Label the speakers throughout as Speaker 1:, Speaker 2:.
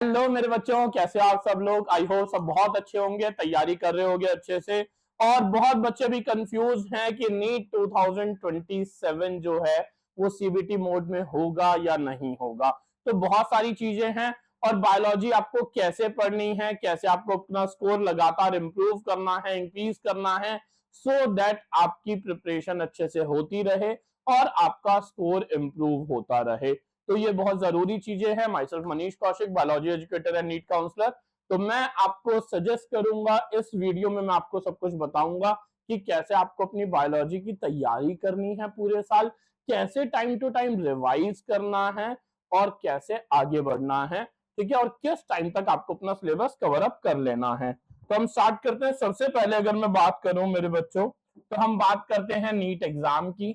Speaker 1: Hello मेरे बच्चों, कैसे हो आप सब लोग। आई होप सब बहुत अच्छे होंगे, तैयारी कर रहे होंगे अच्छे से। और बहुत बच्चे भी कंफ्यूज हैं कि नीट 2027 जो है वो सीबीटी मोड में होगा या नहीं होगा। तो बहुत सारी चीजें हैं। और बायोलॉजी आपको कैसे पढ़नी है, कैसे आपको अपना स्कोर लगातार इंप्रूव करना है, इंक्रीज करना है, सो दैट आपकी प्रिपरेशन अच्छे से होती रहे और आपका स्कोर इंप्रूव होता रहे। तो ये बहुत जरूरी चीजें हैं। Myself Manish Kaushik, biology educator and NEET counsellor. तो मैं आपको सजेस्ट करूंगा, इस वीडियो में मैं आपको सब कुछ बताऊंगा कि कैसे आपको अपनी बायोलॉजी की तैयारी करनी है पूरे साल, कैसे टाइम टू टाइम रिवाइज करना है और कैसे आगे बढ़ना है, ठीक है, और किस टाइम तक आपको अपना सिलेबस कवर अप कर लेना है। तो हम स्टार्ट करते हैं। सबसे पहले अगर मैं बात करूं मेरे बच्चों, तो हम बात करते हैं नीट एग्जाम की।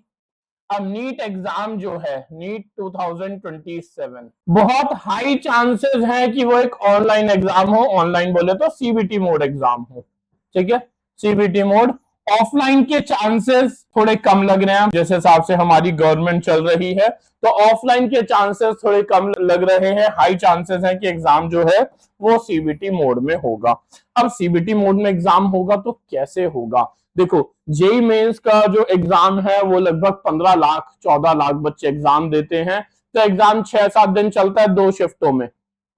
Speaker 1: अब नीट एग्जाम जो है, नीट 2027, बहुत हाई चांसेस हैं कि वो एक ऑनलाइन एग्जाम हो। ऑनलाइन बोले तो सीबीटी मोड एग्जाम हो, ठीक है, सीबीटी मोड। ऑफलाइन के चांसेस थोड़े कम लग रहे हैं, जिस हिसाब से हमारी गवर्नमेंट चल रही है, तो ऑफलाइन के चांसेस थोड़े कम लग रहे हैं। हाई चांसेस है कि एग्जाम जो है वो सीबीटी मोड में होगा। अब सीबीटी मोड में एग्जाम होगा तो कैसे होगा। देखो, जेई मेंस का जो एग्जाम है वो लगभग 15 लाख 14 लाख बच्चे एग्जाम देते हैं। तो एग्जाम 6-7 दिन चलता है, 2 शिफ्टों में,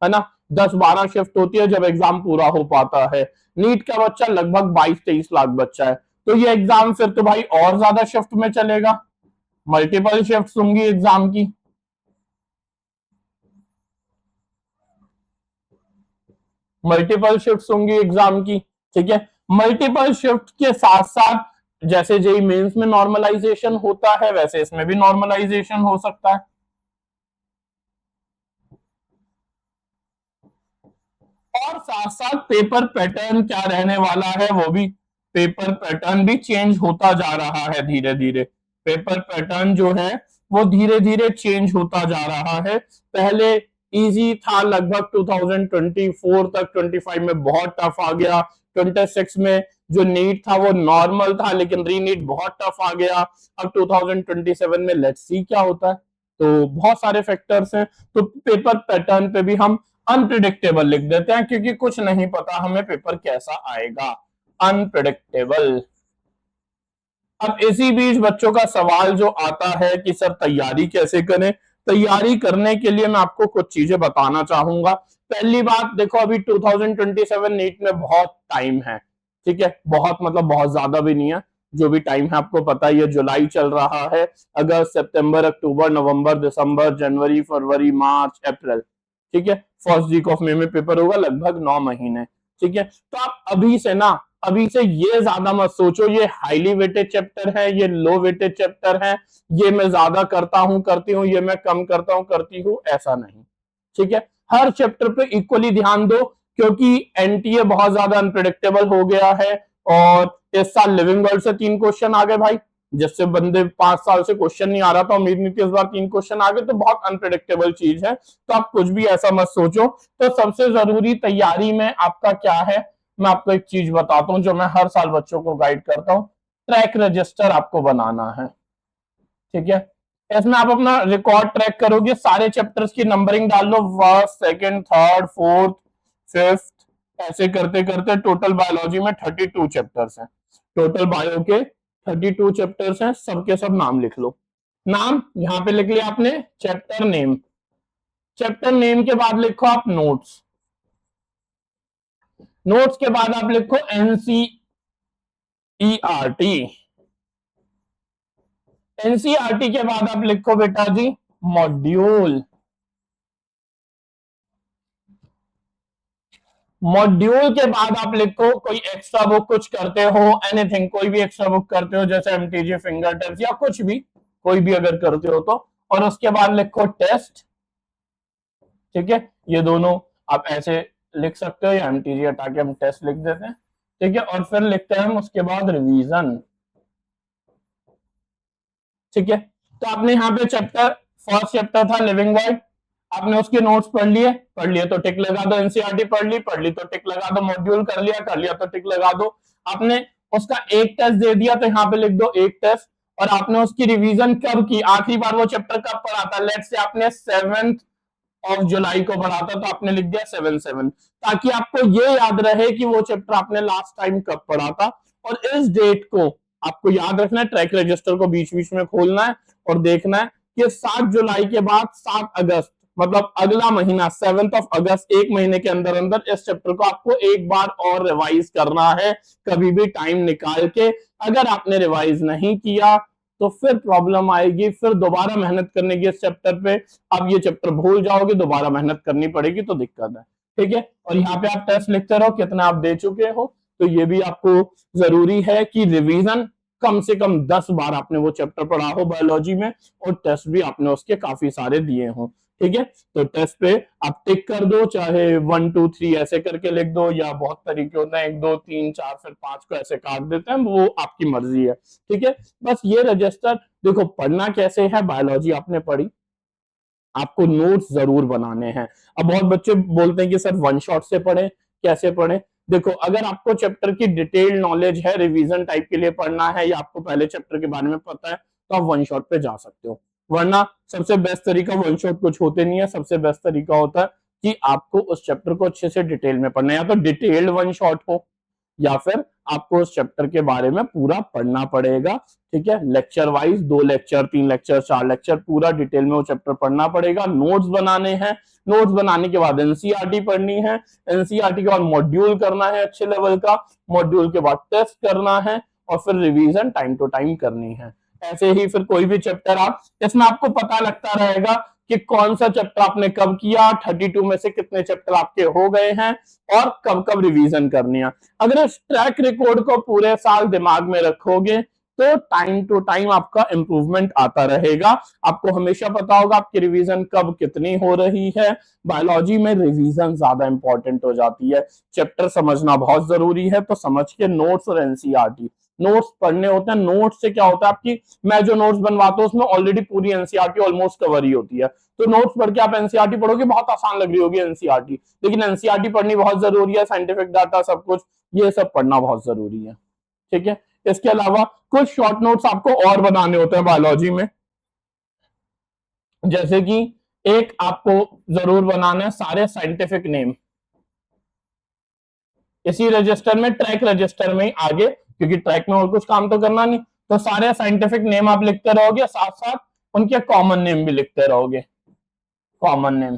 Speaker 1: है ना। 10-12 शिफ्ट होती है जब एग्जाम पूरा हो पाता है। नीट का बच्चा लगभग 22-23 लाख बच्चा है, तो ये एग्जाम फिर तो भाई और ज्यादा शिफ्ट में चलेगा। मल्टीपल शिफ्ट होंगी एग्जाम की, मल्टीपल शिफ्ट होंगी एग्जाम की, ठीक है। मल्टीपल शिफ्ट के साथ साथ जैसे जेई मेंस में नॉर्मलाइजेशन होता है, वैसे इसमें भी नॉर्मलाइजेशन हो सकता है। और साथ साथ पेपर पैटर्न क्या रहने वाला है, वो भी, पेपर पैटर्न भी चेंज होता जा रहा है धीरे धीरे। पेपर पैटर्न जो है वो धीरे धीरे चेंज होता जा रहा है। पहले इजी था, लगभग 2024 तक, 25 में बहुत टफ आ गया, 26 में जो नीट था वो नॉर्मल था, लेकिन री नीट बहुत टफ आ गया। अब 2027 में लेट्स सी क्या होता है। तो बहुत सारे फैक्टर्स हैं। तो पेपर पैटर्न पे भी हम अनप्रिडिक्टेबल लिख देते हैं, क्योंकि कुछ नहीं पता हमें पेपर कैसा आएगा, अनप्रिडिक्टेबल। अब इसी बीच बच्चों का सवाल जो आता है कि सर तैयारी कैसे करें। तैयारी करने के लिए मैं आपको कुछ चीजें बताना चाहूंगा। पहली बात, देखो अभी 2027 नीट में बहुत टाइम है, ठीक है, बहुत मतलब बहुत ज्यादा भी नहीं है। जो भी टाइम है आपको पता ही है, जुलाई चल रहा है, अगस्त सितंबर अक्टूबर नवंबर दिसंबर जनवरी फरवरी मार्च अप्रैल, ठीक है, फर्स्ट वीक ऑफ मई में पेपर होगा, लगभग 9 महीने, ठीक है। तो आप अभी से ना, अभी से ये ज्यादा मत सोचो ये हाईली वेटेड चैप्टर है, ये लो वेटेड चैप्टर है, ये मैं ज्यादा करता हूं करती हूँ, ये मैं कम करता हूं करती हूँ, ऐसा नहीं, ठीक है। हर चैप्टर पे इक्वली ध्यान दो, क्योंकि एनटीए बहुत ज्यादा अनप्रिडिक्टेबल हो गया है। और इस साल लिविंग वर्ल्ड से 3 क्वेश्चन आ गए भाई, जिससे बंदे 5 साल से क्वेश्चन नहीं आ रहा था, उम्मीद नहीं थी, इस बार 3 क्वेश्चन आ गए, तो बहुत अनप्रिडिक्टेबल चीज है। तो आप कुछ भी ऐसा मत सोचो। तो सबसे जरूरी तैयारी में आपका क्या है, मैं आपको एक चीज बताता हूं जो मैं हर साल बच्चों को गाइड करता हूं। ट्रैक रजिस्टर आपको बनाना है, ठीक है। इसमें आप अपना रिकॉर्ड ट्रैक करोगे, सारे चैप्टर्स की नंबरिंग डाल लो, first second third fourth fifth, ऐसे करते करते टोटल बायोलॉजी में 32 चैप्टर्स हैं। टोटल बायो के 32 चैप्टर्स हैं, सबके सब नाम लिख लो। नाम यहां पे लिख लिया आपने, चैप्टर नेम। चैप्टर नेम के बाद लिखो आप नोट्स। नोट्स के बाद आप लिखो एनसीईआरटी। एनसीईआरटी के बाद आप लिखो बेटा जी मॉड्यूल। मॉड्यूल के बाद आप लिखो कोई एक्स्ट्रा बुक कुछ करते हो, एनीथिंग, कोई भी एक्स्ट्रा बुक करते हो, जैसे एमटीजी फिंगर टिप्स या कुछ भी, कोई भी अगर करते हो तो। और उसके बाद लिखो टेस्ट, ठीक है। ये दोनों आप ऐसे लिख सकते हो, या एमटीजी हटा के हम टेस्ट लिख देते हैं, ठीक है। और फिर लिखते हैं हम उसके बाद रिवीजन, ठीक है। तो आपने यहाँ पे चैप्टर, फर्स्ट चैप्टर था लिविंग वर्ल्ड, आपने उसके नोट्स पढ़ लिए तो टिक लगा दो। एनसीईआरटी पढ़ ली तो टिक लगा दो। मॉड्यूल कर लिया तो टिक लगा दो। आपने उसका एक टेस्ट दे दिया तो यहाँ पे लिख दो एक टेस्ट। और आपने उसकी रिवीजन कब की, आखिरी बार वो चैप्टर कब पढ़ा था, लेट्स से आपने 7th ऑफ जुलाई को पढ़ा था, तो आपने लिख दिया 7/7, ताकि आपको ये याद रहे कि वो चैप्टर आपने लास्ट टाइम कब पढ़ा था। और इस डेट को आपको याद रखना है, ट्रैक रजिस्टर को बीच बीच में खोलना है और देखना है कि 7 जुलाई के बाद 7 अगस्त, मतलब अगला महीना 7 अगस्त, एक महीने के अंदर अंदर इस चैप्टर को आपको एक बार और रिवाइज करना है, कभी भी टाइम निकाल के। अगर आपने रिवाइज नहीं किया तो फिर प्रॉब्लम आएगी, फिर दोबारा मेहनत करने की इस चैप्टर पे। अब ये चैप्टर भूल जाओगे, दोबारा मेहनत करनी पड़ेगी, तो दिक्कत है। ठीक है, और यहाँ पे आप टेस्ट लिखते रहो कितना आप दे चुके हो। तो ये भी आपको जरूरी है कि रिवीजन कम से कम 10 बार आपने वो चैप्टर पढ़ा हो बायोलॉजी में, और टेस्ट भी आपने उसके काफी सारे दिए हो। ठीक है, तो टेस्ट पे आप टिक कर दो, चाहे 1 2 3 ऐसे करके लिख दो, या बहुत तरीके होते हैं 1 2 3 4 फिर 5 को ऐसे काट देते हैं, वो आपकी मर्जी है। ठीक है, बस ये रजिस्टर देखो, पढ़ना कैसे है, बायोलॉजी आपने पढ़ी, आपको नोट्स जरूर बनाने हैं। अब बहुत बच्चे बोलते हैं कि सर वन शॉट से पढ़े, कैसे पढ़े। देखो, अगर आपको चैप्टर की डिटेल नॉलेज है, रिवीजन टाइप के लिए पढ़ना है, या आपको पहले चैप्टर के बारे में पता है, तो आप वन शॉट पे जा सकते हो। वरना सबसे बेस्ट तरीका, वन शॉट कुछ होते नहीं है, सबसे बेस्ट तरीका होता है कि आपको उस चैप्टर को अच्छे से डिटेल में पढ़ना है, या तो डिटेल्ड वन शॉट हो, या फिर आपको उस चैप्टर के बारे में पूरा पढ़ना पड़ेगा। ठीक है, lecture wise 2 lecture 3 lecture 4 lecture पूरा डिटेल में वो चैप्टर पढ़ना पड़ेगा। नोट्स बनाने हैं, नोट्स बनाने के बाद एनसीईआरटी पढ़नी है, एनसीईआरटी के बाद मॉड्यूल करना है अच्छे लेवल का, मॉड्यूल के बाद टेस्ट करना है, और फिर रिवीजन टाइम टू टाइम करनी है। ऐसे ही फिर कोई भी चैप्टर आप, इसमें आपको पता लगता रहेगा कि कौन सा चैप्टर आपने कब किया, 32 में से कितने चैप्टर आपके हो गए हैं, और कब कब रिवीजन करनी है। अगर इस ट्रैक रिकॉर्ड को पूरे साल दिमाग में रखोगे तो टाइम टू टाइम आपका इंप्रूवमेंट आता रहेगा। आपको हमेशा पता होगा आपकी रिवीजन कब कितनी हो रही है। बायोलॉजी में रिवीजन ज्यादा इंपॉर्टेंट हो जाती है, चैप्टर समझना बहुत जरूरी है, तो समझ के नोट्स और एनसीईआरटी नोट्स पढ़ने होते हैं। नोट्स से क्या होता है, आपकी मैं जो नोट्स बनवाता हूँ उसमें ऑलरेडी पूरी एनसीईआरटी ऑलमोस्ट कवर ही होती है, तो नोट्स पढ़ के आप एनसीईआरटी पढ़ोगे, बहुत आसान लग रही होगी एनसीईआरटी, लेकिन एनसीईआरटी पढ़नी बहुत जरूरी है, साइंटिफिक डाटा सब कुछ ये सब पढ़ना बहुत जरूरी है। ठीक है, इसके अलावा कुछ शॉर्ट नोट्स आपको और बनाने होते हैं बायोलॉजी में, जैसे कि एक आपको जरूर बनाना है सारे साइंटिफिक नेम, इसी रजिस्टर में, ट्रैक रजिस्टर में ही आगे, क्योंकि ट्रैक में और कुछ काम तो करना नहीं, तो सारे साइंटिफिक नेम आप लिखते रहोगे, साथ साथ उनके कॉमन नेम भी लिखते रहोगे, कॉमन नेम।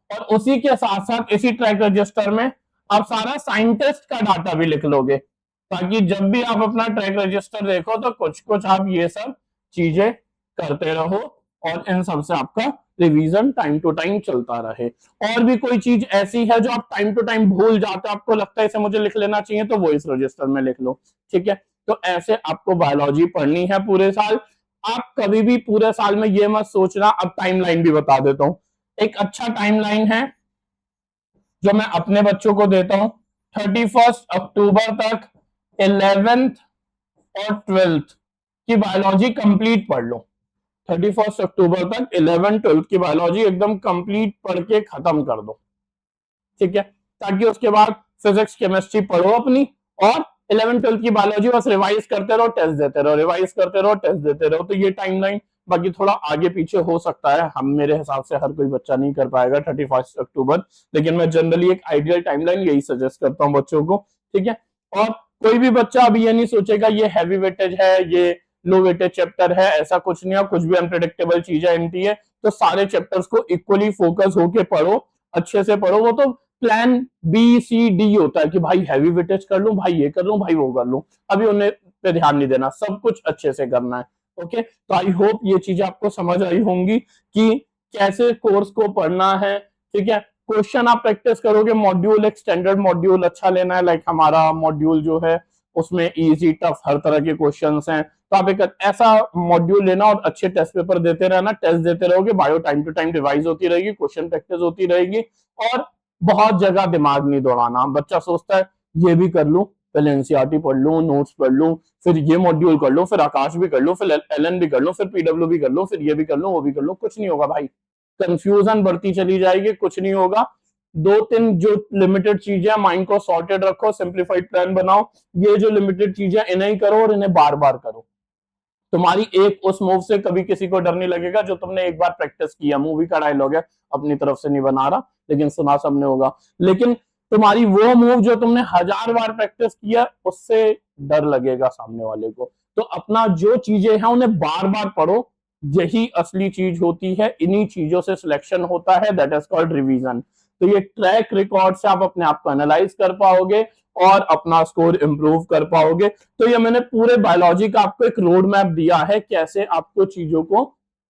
Speaker 1: और उसी के साथ साथ इसी ट्रैक रजिस्टर में आप सारा साइंटिस्ट का डाटा भी लिख लोगे, ताकि जब भी आप अपना ट्रैक रजिस्टर देखो तो कुछ कुछ आप ये सब चीजें करते रहो, और इन सब से आपका रिवीजन टाइम टू टाइम चलता रहे। और भी कोई चीज ऐसी है जो आप टाइम टू टाइम भूल जाते हो, आपको लगता है इसे मुझे लिख लेना चाहिए, तो वो इस रजिस्टर में लिख लो। ठीक है, तो ऐसे आपको बायोलॉजी पढ़नी है पूरे साल। आप कभी भी पूरे साल में ये मत सोचना, अब टाइमलाइन भी बता देता हूं। एक अच्छा टाइमलाइन है जो मैं अपने बच्चों को देता हूं, 31 अक्टूबर तक 11th और 12th की बायोलॉजी कंप्लीट पढ़ लो। 31 अक्टूबर तक 11 12 की बायोलॉजी एकदम कंप्लीट पढ़ के खत्म कर दो। ठीक है, ताकि उसके बाद फिजिक्स केमिस्ट्री पढ़ो अपनी, और 11 12 की बायोलॉजी बस रिवाइज करते रहो, टेस्ट देते रहो, रिवाइज करते रहो, टेस्ट देते रहो। तो ये टाइमलाइन बाकी थोड़ा आगे पीछे हो सकता है, हम मेरे हिसाब से हर कोई बच्चा नहीं कर पाएगा 31 अक्टूबर, लेकिन मैं जनरली एक आइडियल टाइमलाइन यही सजेस्ट करता हूँ बच्चों को। ठीक है, और कोई भी बच्चा अभी ये नहीं सोचेगा ये हैवी वेटेज है, ये लो वेटेज चैप्टर है, ऐसा कुछ नहीं है, कुछ भी अनप्रिडिक्टेबल चीज है एमटी है, तो सारे चैप्टर्स को इक्वली फोकस होके पढ़ो, अच्छे से पढ़ो। वो तो प्लान बी सी डी होता है कि भाई हैवी वेटेज कर लूं, भाई ये कर लूं, भाई वो कर लूं, अभी उन्हें पे ध्यान नहीं देना, सब कुछ अच्छे से करना है। ओके, तो आई होप ये चीजें आपको समझ आई होंगी कि कैसे कोर्स को पढ़ना है। ठीक है, क्वेश्चन आप प्रैक्टिस करोगे, मॉड्यूल एक स्टैंडर्ड मॉड्यूल अच्छा लेना है, लाइक हमारा मॉड्यूल जो है उसमें इजी टफ हर तरह के क्वेश्चंस हैं, तो आप एक ऐसा मॉड्यूल लेना और अच्छे टेस्ट पेपर देते रहना, टेस्ट देते रहोगे, bio time to time revise होती रहेगी, क्वेश्चन प्रैक्टिस होती रहेगी, और बहुत जगह दिमाग नहीं दौड़ाना। बच्चा सोचता है ये भी कर लूं, पहले एनसीईआरटी पढ़ लूं, नोट्स पढ़ लूं, फिर ये मॉड्यूल कर लूं, फिर आकाश भी कर लूं, फिर एलएन भी कर लूं, फिर पीडब्ल्यू भी कर लूं, फिर ये भी कर लूं, वो भी कर लूं, कुछ नहीं होगा भाई, कंफ्यूजन बढ़ती चली जाएगी, कुछ नहीं होगा। 2 3 जो लिमिटेड चीजें, माइंड को सॉर्टेड रखो, सिंप्लीफाइड प्लान बनाओ, ये जो लिमिटेड चीजें इन्हें ही करो और इन्हें बार बार करो। तुम्हारी एक उस मूव से कभी किसी को डर नहीं लगेगा जो तुमने एक बार प्रैक्टिस किया। मूवी का डायलॉग है, अपनी तरफ से नहीं बना रहा, लेकिन सुना सबने होगा। लेकिन तुम्हारी वो मूव जो तुमने 1000 बार प्रैक्टिस किया, उससे डर लगेगा सामने वाले को। तो अपना जो चीजें हैं उन्हें बार बार पढ़ो, यही असली चीज होती है। इन्हीं चीजों से सिलेक्शन होता है, दैट इज कॉल्ड रिवीजन। तो ये ट्रैक रिकॉर्ड से आप अपने आप को एनालाइज कर पाओगे और अपना स्कोर इंप्रूव कर पाओगे। तो ये मैंने पूरे बायोलॉजी का आपको एक रोड मैप दिया है, कैसे आपको चीजों को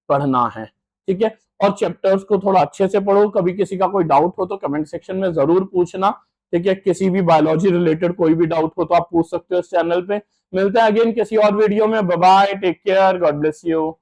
Speaker 1: पढ़ना है, ठीक है। और चैप्टर्स को थोड़ा अच्छे से पढ़ो। कभी किसी का कोई डाउट हो तो कमेंट सेक्शन में जरूर पूछना, ठीक है। किसी भी बायोलॉजी रिलेटेड कोई भी डाउट हो तो आप पूछ सकते हो इस चैनल पे। मिलते हैं अगेन किसी और वीडियो में। Bye bye, take care, God bless you.